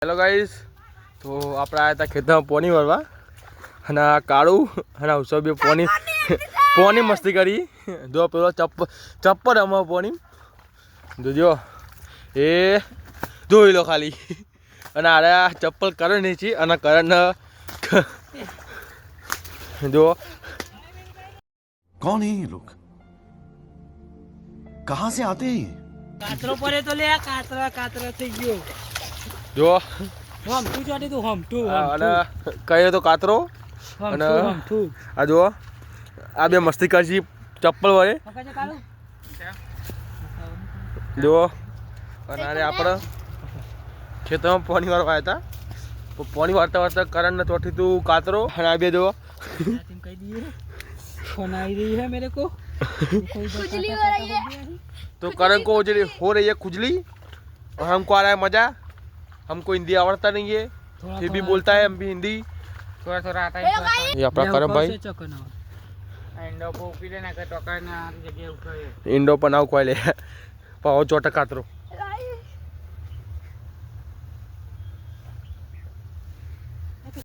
hello guys, तो आप आया था खेत में पानी भरवा અને કાળું અને ઉત્સવ બી પોની મસ્તી કરી જો પેલો ચપ્પલ રમવા પોની જોજો એ જોઈ લો ખાલી અને આરે ચપ્પલ કરણ ની છે અને કરણ જો कौन है ये लोग कहां से आते हैं કાતરો પડે તો લે કાતરો થઈ ગયો જો હમઠું ચોટી તું હમઠું અને કહીએ તો કાતરો અને હમઠું આ જો આ બે મસ્તી કરશી ચપ્પલ વડે પકડજે કાળું જો અને આને આપણે ખેતરમાં પાણી વાળવા આવ્યા હતા પાણી વાળતા વાળતા કરણ ચોથી તું કાતરો અને આ બે જો तुम कह दिए फोन आई रही है मेरे को खुजली हो रही है तो करण को जो हो रही है खुजली और हमको आ रहा है मजा हमको हिंदी आवड़ता नहीं है फिर भी बोलता है हम भी हिंदी थोड़ा थोड़ा आता है ये अपना करम भाई इंडो को पीले ना के टोका ना जगह उठाए इंडो बनाव कोई ले पाओ छोटा कातरो